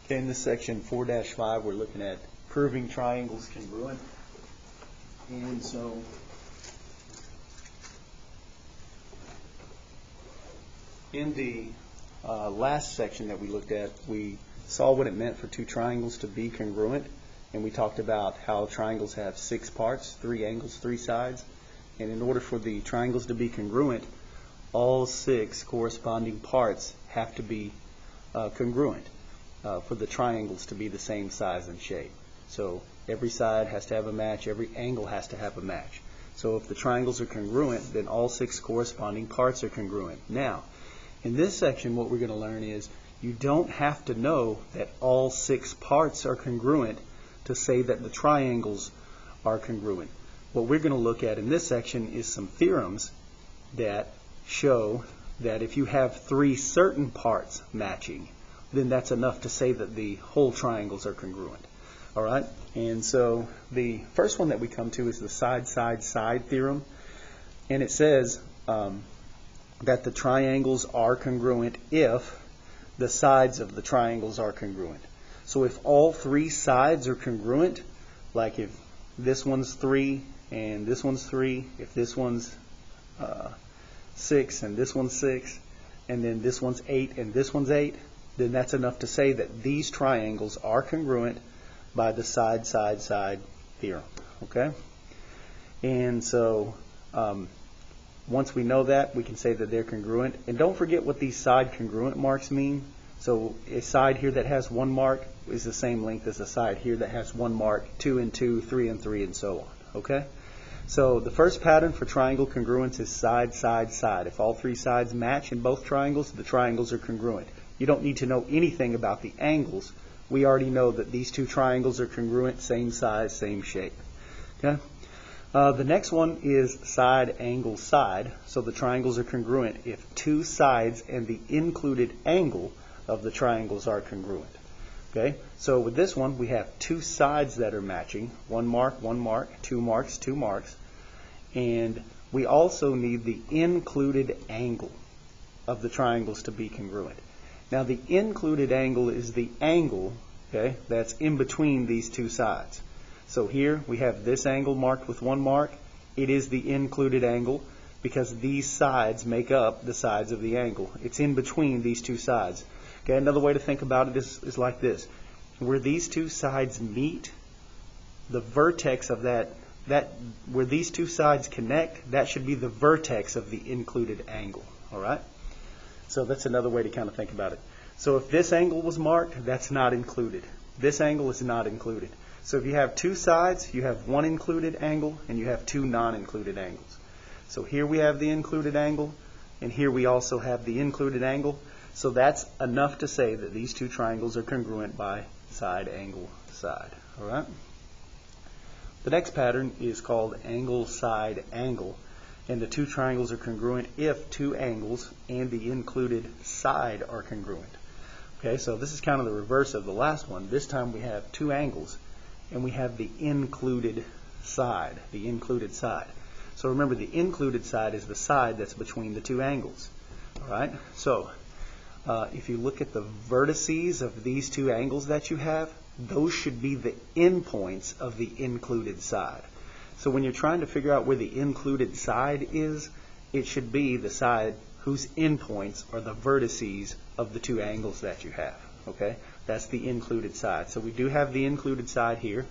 In this section 4-5, we're looking at proving triangles congruent. And so in the last section that we looked at, we saw what it meant for two triangles to be congruent. And we talked about how triangles have 6 parts, 3 angles, 3 sides. And in order for the triangles to be congruent, all 6 corresponding parts have to be congruent for the triangles to be the same size and shape. So every side has to have a match, every angle has to have a match. So if the triangles are congruent, then all 6 corresponding parts are congruent. Now, in this section, what we're going to learn is you don't have to know that all 6 parts are congruent to say that the triangles are congruent. What we're going to look at in this section is some theorems that show that if you have 3 certain parts matching, then that's enough to say that the whole triangles are congruent. All right? And so the first one that we come to is the side-side-side theorem. And it says that the triangles are congruent if the sides of the triangles are congruent. So if all 3 sides are congruent, like if this one's 3 and this one's 3, if this one's 6 and this one's 6, and then this one's 8 and this one's 8, then that's enough to say that these triangles are congruent by the side-side-side theorem. Okay? And so once we know that, we can say that they're congruent. And don't forget what these side congruent marks mean. So a side here that has 1 mark is the same length as a side here that has 1 mark, 2 and 2, 3 and 3, and so on. Okay? So the first pattern for triangle congruence is side-side-side. If all 3 sides match in both triangles, the triangles are congruent. You don't need to know anything about the angles. We already know that these 2 triangles are congruent, same size, same shape. Okay? The next one is side, angle, side. So the triangles are congruent if 2 sides and the included angle of the triangles are congruent. Okay? So with this one, we have 2 sides that are matching. 1 mark, 1 mark, 2 marks, 2 marks. And we also need the included angle of the triangles to be congruent. Now the included angle is the angle, okay, that's in between these 2 sides. So here we have this angle marked with 1 mark. It is the included angle because these sides make up the sides of the angle. It's in between these 2 sides. Okay, another way to think about it is like this. Where these 2 sides meet, the vertex of that where these 2 sides connect, that should be the vertex of the included angle. All right? So that's another way to kind of think about it. So if this angle was marked, that's not included. This angle is not included. So if you have 2 sides, you have 1 included angle and you have 2 non-included angles. So here we have the included angle and here we also have the included angle. So that's enough to say that these 2 triangles are congruent by side, angle, side. All right? The next pattern is called angle, side, angle. And the 2 triangles are congruent if 2 angles and the included side are congruent. Okay, so this is kind of the reverse of the last one. This time we have 2 angles and we have the included side, So remember, the included side is the side that's between the 2 angles. All right, so if you look at the vertices of these 2 angles that you have, those should be the endpoints of the included side. So when you're trying to figure out where the included side is, it should be the side whose endpoints are the vertices of the 2 angles that you have. Okay? That's the included side. So we do have the included side here.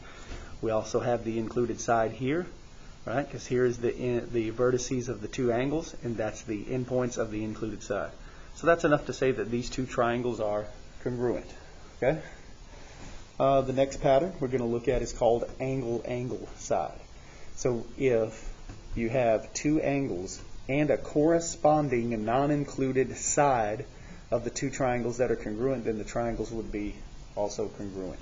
We also have the included side here, right? Because here is the vertices of the 2 angles, and that's the endpoints of the included side. So that's enough to say that these 2 triangles are congruent. Okay? The next pattern we're going to look at is called angle, angle, side. So if you have 2 angles and a corresponding non-included side of the 2 triangles that are congruent, then the triangles would be also congruent.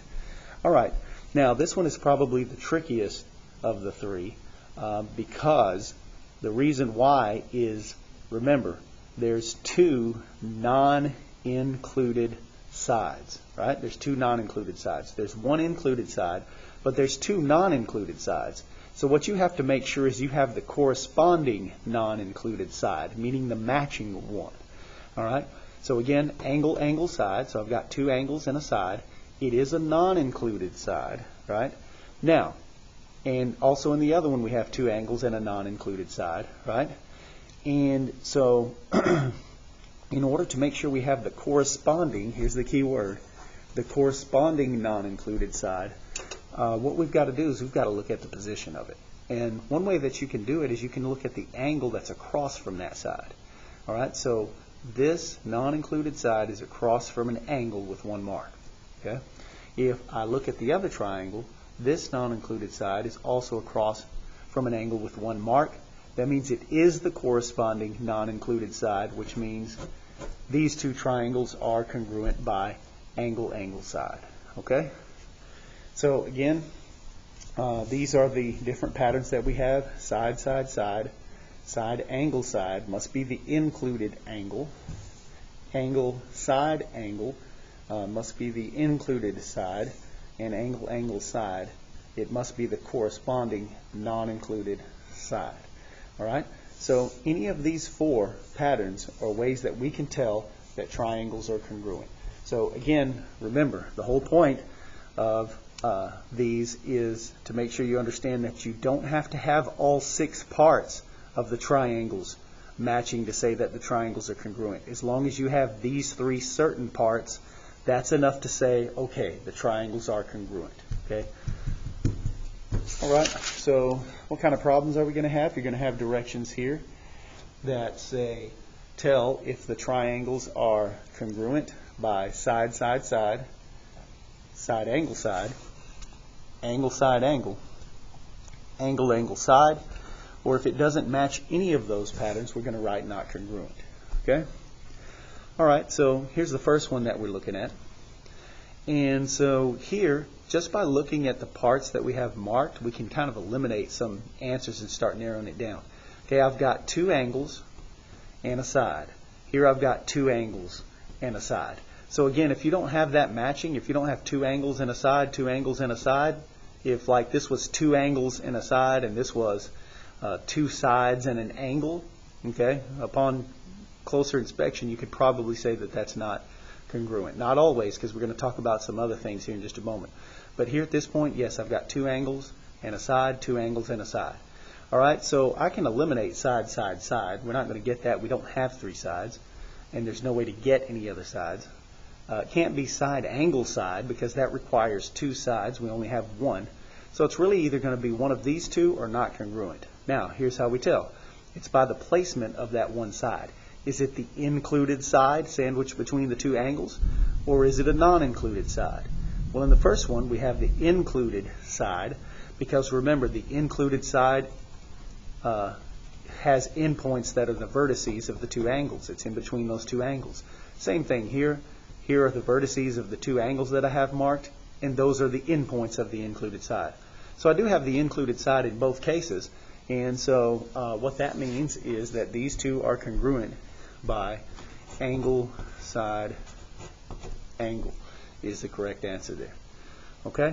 All right. Now this one is probably the trickiest of the 3 because the reason why is, remember, there's 2 non-included sides, right? There's 2 non-included sides. There's 1 included side, but there's 2 non-included sides. So what you have to make sure is you have the corresponding non-included side, meaning the matching one. All right? So again, angle, angle, side. So I've got 2 angles and a side. it is a non-included side, right? Now, and also in the other one we have two angles and a non-included side, right? And so in order to make sure we have the corresponding, here's the key word, the corresponding non-included side, what we've got to do is we've got to look at the position of it. And one way that you can do it is you can look at the angle that's across from that side. All right, so this non-included side is across from an angle with one mark. Okay? If I look at the other triangle, this non-included side is also across from an angle with one mark. That means it is the corresponding non-included side, which means these two triangles are congruent by angle, angle, side. Okay? So again, these are the different patterns that we have. Side, side, side. Side, angle, side must be the included angle. Angle, side, angle must be the included side. And angle, angle, side, it must be the corresponding non-included side. All right? So any of these four patterns are ways that we can tell that triangles are congruent. So again, remember, the whole point of these is to make sure you understand that you don't have to have all 6 parts of the triangles matching to say that the triangles are congruent. As long as you have these 3 certain parts, that's enough to say, okay, the triangles are congruent. Okay. All right. So what kind of problems are we going to have? You're going to have directions here that say tell if the triangles are congruent by side, side, side, side, angle, side, angle, side, angle, angle, angle, side, or if it doesn't match any of those patterns, we're going to write not congruent. Okay? All right, so here's the first one that we're looking at. And so here, just by looking at the parts that we have marked, we can kind of eliminate some answers and start narrowing it down. Okay, I've got 2 angles and a side. Here I've got 2 angles and a side. So again, if you don't have that matching, if you don't have 2 angles and a side, 2 angles and a side, if like this was 2 angles and a side and this was 2 sides and an angle, okay, upon closer inspection you could probably say that that's not congruent. Not always, because we're going to talk about some other things here in just a moment. But here at this point, yes, I've got 2 angles and a side, 2 angles and a side. All right, so I can eliminate side, side, side. We're not going to get that. We don't have 3 sides, and there's no way to get any other sides. It can't be side, angle, side, because that requires 2 sides. We only have 1. So it's really either going to be one of these 2 or not congruent. Now, here's how we tell. It's by the placement of that one side. Is it the included side sandwiched between the 2 angles, or is it a non-included side? Well, in the first one, we have the included side, because remember, the included side has endpoints that are the vertices of the 2 angles. It's in between those 2 angles. Same thing here. Here are the vertices of the 2 angles that I have marked, and those are the endpoints of the included side. So I do have the included side in both cases, and so what that means is that these 2 are congruent by angle, side, angle is the correct answer there. Okay?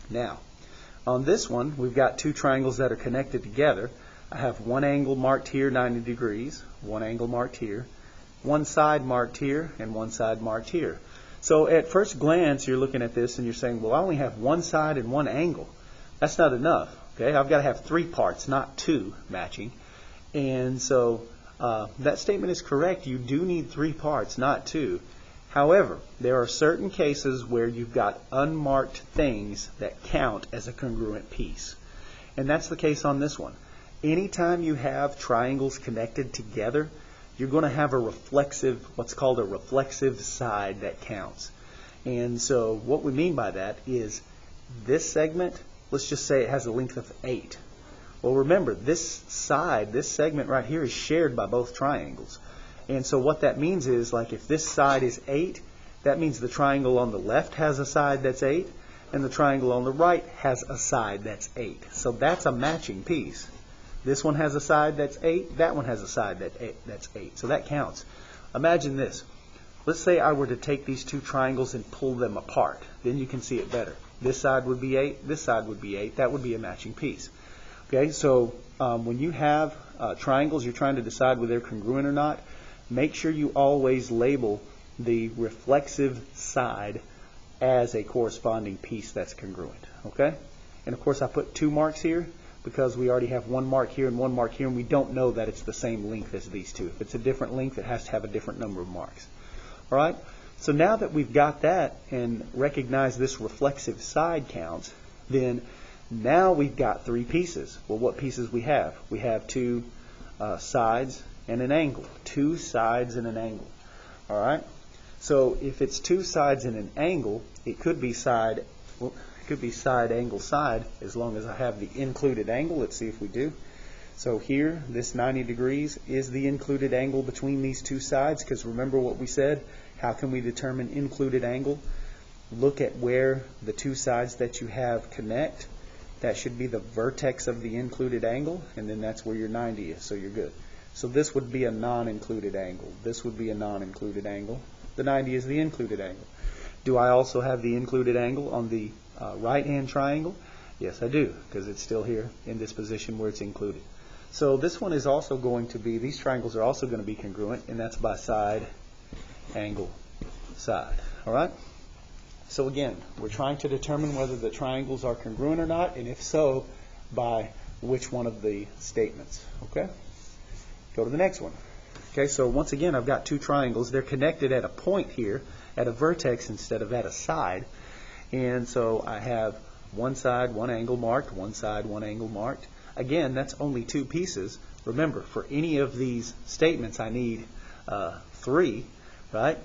Now, on this one, we've got 2 triangles that are connected together. I have one angle marked here, 90 degrees, one angle marked here, one side marked here, and one side marked here. So at first glance, you're looking at this and you're saying, well, I only have one side and one angle. That's not enough. Okay? I've got to have 3 parts, not 2 matching. And so that statement is correct. You do need 3 parts, not 2. However, there are certain cases where you've got unmarked things that count as a congruent piece. And that's the case on this one. Anytime you have triangles connected together, you're going to have a reflexive, what's called a reflexive side that counts. And so what we mean by that is this segment, let's just say it has a length of 8. Well, remember, this side, this segment right here is shared by both triangles. And so what that means is, like, if this side is 8, that means the triangle on the left has a side that's 8, and the triangle on the right has a side that's 8. So that's a matching piece. This one has a side that's 8, that one has a side that's 8. So that counts. Imagine this. Let's say I were to take these 2 triangles and pull them apart. Then you can see it better. This side would be 8, this side would be 8. That would be a matching piece. Okay, so when you have triangles, you're trying to decide whether they're congruent or not. Make sure you always label the reflexive side as a corresponding piece that's congruent. Okay? And of course I put 2 marks here because we already have 1 mark here and 1 mark here, and we don't know that it's the same length as these two. If it's a different length, it has to have a different number of marks. All right? So now that we've got that and recognize this reflexive side count, then now we've got 3 pieces. Well, what pieces we have? We have 2 sides and an angle. 2 sides and an angle. All right? So if it's 2 sides and an angle, it could be side angle side as long as I have the included angle. Let's see if we do. So here, this 90 degrees is the included angle between these 2 sides, because remember what we said? How can we determine included angle? Look at where the 2 sides that you have connect. That should be the vertex of the included angle, and then that's where your 90 is, so you're good. So this would be a non-included angle. This would be a non-included angle. The 90 is the included angle. Do I also have the included angle on the right-hand triangle? Yes, I do, because it's still here in this position where it's included. So this one is also going to be, these triangles are also going to be congruent, and that's by side, angle, side. All right? So again, we're trying to determine whether the triangles are congruent or not, and if so, by which one of the statements. Okay? Go to the next one. Okay, so once again, I've got 2 triangles. They're connected at a point here, at a vertex instead of at a side. And so I have 1 side, 1 angle marked, 1 side, 1 angle marked. Again, that's only 2 pieces. Remember, for any of these statements, I need 3, right?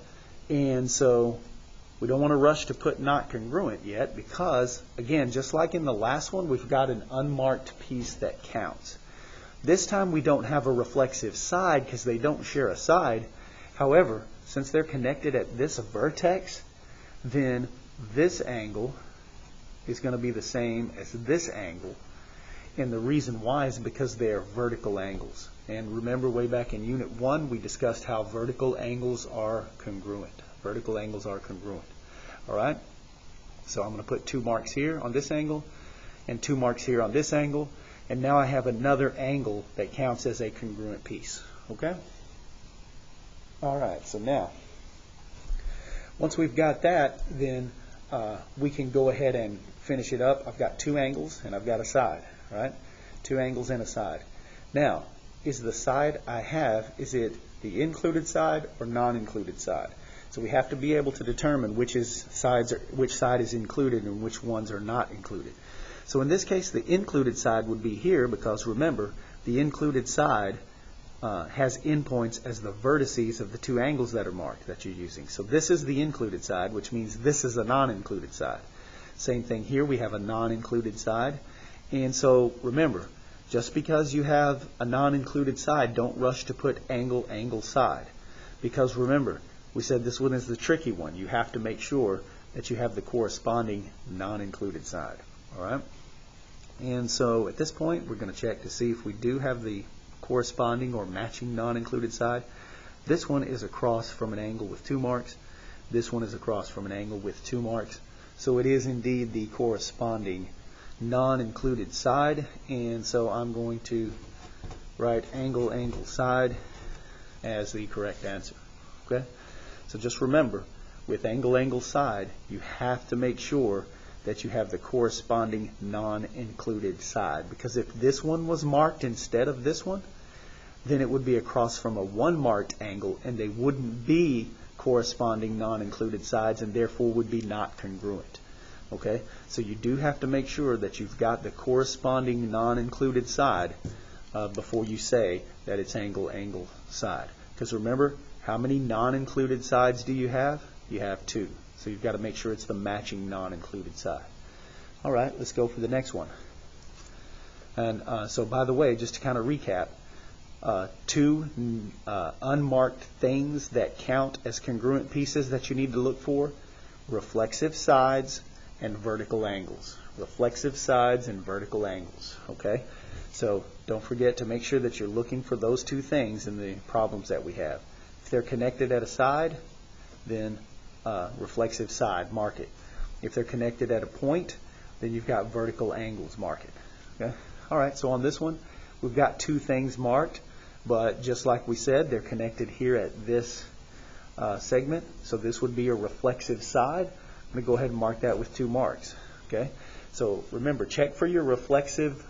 And so we don't want to rush to put not congruent yet because, again, just like in the last one, we've got an unmarked piece that counts. This time we don't have a reflexive side because they don't share a side. However, since they're connected at this vertex, then this angle is going to be the same as this angle. And the reason why is because they are vertical angles. And remember, way back in Unit 1, we discussed how vertical angles are congruent. Vertical angles are congruent. All right? So I'm going to put 2 marks here on this angle and 2 marks here on this angle. And now I have another angle that counts as a congruent piece. Okay? All right, so now, once we've got that, then we can go ahead and finish it up. I've got 2 angles and I've got a side, right? 2 angles and a side. Now, is the side I have, is it the included side or non-included side? So we have to be able to determine which side is included and which ones are not included. So in this case, the included side would be here because remember, the included side has endpoints as the vertices of the 2 angles that are marked that you're using. So this is the included side, which means this is a non-included side. Same thing here, we have a non-included side. And so remember, just because you have a non-included side, don't rush to put angle, angle, side. Because remember, we said this one is the tricky one. You have to make sure that you have the corresponding non-included side. All right? And so at this point, we're going to check to see if we do have the corresponding or matching non-included side. This one is across from an angle with 2 marks. This one is across from an angle with 2 marks. So it is indeed the corresponding non-included side. And so I'm going to write angle, angle, side as the correct answer. Okay? So just remember, with angle, angle, side, you have to make sure that you have the corresponding non-included side. Because if this one was marked instead of this one, then it would be across from a 1 marked angle, and they wouldn't be corresponding non-included sides, and therefore would be not congruent. Okay? So you do have to make sure that you've got the corresponding non-included side before you say that it's angle, angle, side. Because remember, how many non-included sides do you have? You have 2. So you've got to make sure it's the matching non-included side. All right, let's go for the next one. And so by the way, just to kind of recap, 2 unmarked things that count as congruent pieces that you need to look for: reflexive sides and vertical angles. Reflexive sides and vertical angles. Okay? So don't forget to make sure that you're looking for those 2 things in the problems that we have. If they're connected at a side, then reflexive side, mark it. If they're connected at a point, then you've got vertical angles, mark it. Okay? All right, so on this one, we've got 2 things marked, but just like we said, they're connected here at this segment. So this would be a reflexive side, going to go ahead and mark that with 2 marks. Okay? So remember, check for your reflexive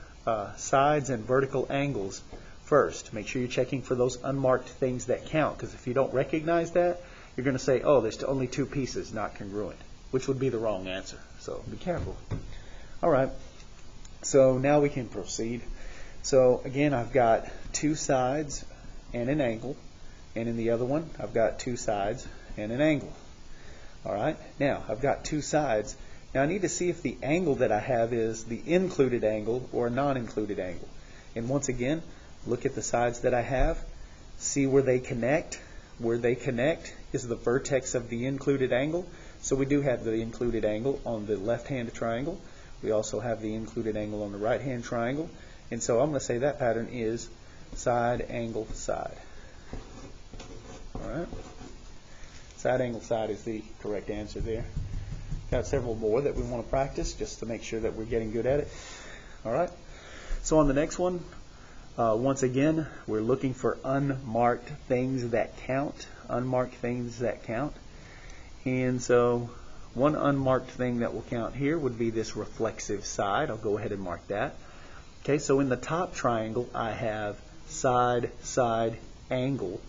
sides and vertical angles first. Make sure you're checking for those unmarked things that count, because if you don't recognize that, you're going to say, oh, there's only 2 pieces, not congruent, which would be the wrong answer. So be careful. All right. So now we can proceed. So again, I've got 2 sides and an angle, and in the other one, I've got 2 sides and an angle. All right. Now, I've got 2 sides. Now I need to see if the angle that I have is the included angle or a non-included angle. And once again, look at the sides that I have, see where they connect. Where they connect is the vertex of the included angle. So we do have the included angle on the left-hand triangle. We also have the included angle on the right-hand triangle. And so I'm going to say that pattern is side, angle, side. All right. Side, angle, side is the correct answer there. Got several more that we want to practice just to make sure that we're getting good at it. All right. So on the next one, once again, we're looking for unmarked things that count. Unmarked things that count. And so one unmarked thing that will count here would be this reflexive side. I'll go ahead and mark that. Okay, so in the top triangle, I have side, side, angle,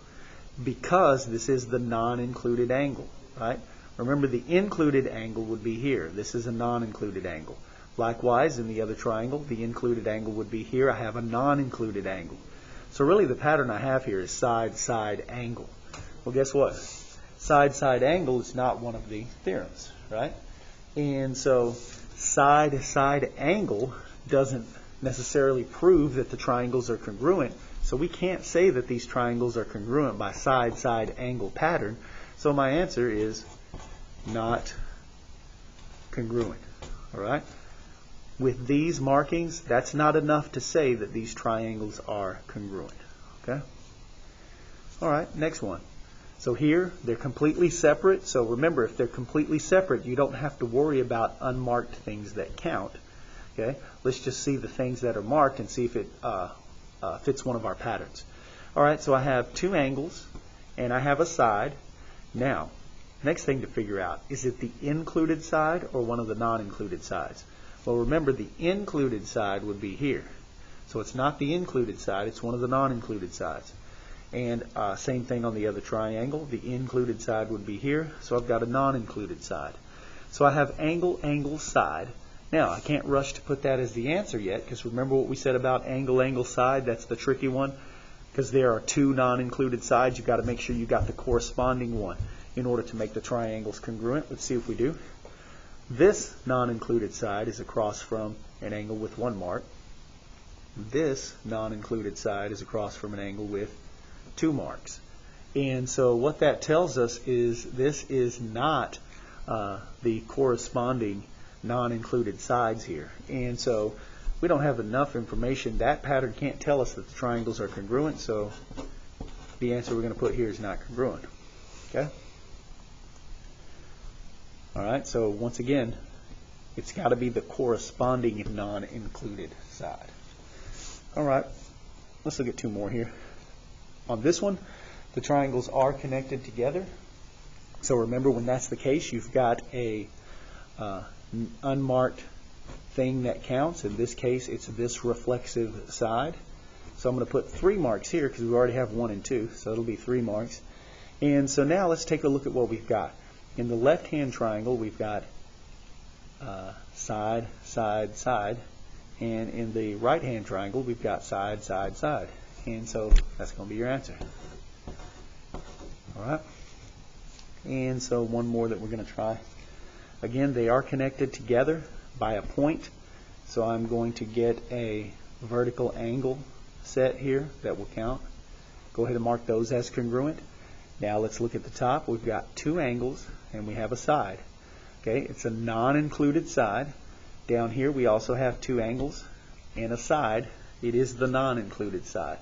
because this is the non-included angle, right? Remember, the included angle would be here. This is a non-included angle. Likewise, in the other triangle, the included angle would be here. I have a non-included angle. So really the pattern I have here is side, side, angle. Well, guess what? Side, side, angle is not one of the theorems, right? And so side, side, angle doesn't necessarily prove that the triangles are congruent. So we can't say that these triangles are congruent by side, side, angle pattern. So my answer is not congruent. All right? With these markings, that's not enough to say that these triangles are congruent. Okay? All right, next one. So here, they're completely separate. So remember, if they're completely separate, you don't have to worry about unmarked things that count. Okay? Let's just see the things that are marked and see if it fits one of our patterns. All right, so I have 2 angles, and I have a side. Now, next thing to figure out, is it the included side or one of the non-included sides? Well, remember, the included side would be here. So it's not the included side, it's one of the non-included sides. And same thing on the other triangle. The included side would be here, so I've got a non-included side. So I have angle, angle, side. Now, I can't rush to put that as the answer yet, because remember what we said about angle, angle, side? That's the tricky one. Because there are 2 non-included sides, you've got to make sure you got the corresponding one in order to make the triangles congruent. Let's see if we do. This non-included side is across from an angle with 1 mark. This non-included side is across from an angle with 2 marks. And so what that tells us is this is not the corresponding non-included sides here. And so we don't have enough information. That pattern can't tell us that the triangles are congruent, so the answer we're going to put here is not congruent. Okay? All right, so once again, it's got to be the corresponding non-included side. All right, let's look at 2 more here. On this one, the triangles are connected together. So remember, when that's the case, you've got a unmarked thing that counts. In this case, it's this reflexive side. So I'm going to put 3 marks here because we already have 1 and 2, so it'll be 3 marks. And so now let's take a look at what we've got. In the left-hand triangle, we've got side, side, side. And in the right-hand triangle, we've got side, side, side. And so that's going to be your answer. All right. And so one more that we're going to try. Again, they are connected together by a point. So I'm going to get a vertical angle set here that will count. Go ahead and mark those as congruent. Now let's look at the top. We've got 2 angles and we have a side. Okay, it's a non-included side. Down here we also have 2 angles and a side. It is the non-included side.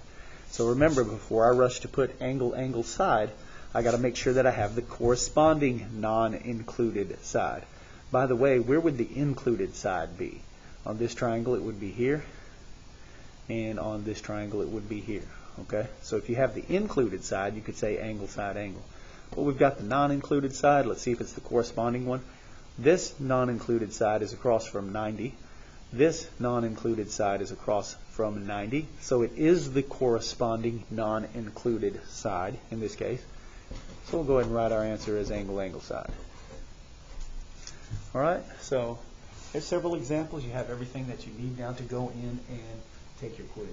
So remember, before I rush to put angle, angle, side, I got to make sure that I have the corresponding non-included side. By the way, where would the included side be? On this triangle it would be here, and on this triangle it would be here. Okay, so if you have the included side, you could say angle, side, angle. But we've got the non-included side. Let's see if it's the corresponding one. This non-included side is across from 90. This non-included side is across from 90. So it is the corresponding non-included side in this case. So we'll go ahead and write our answer as angle, angle, side. All right, so there's several examples. You have everything that you need now to go in and take your quiz.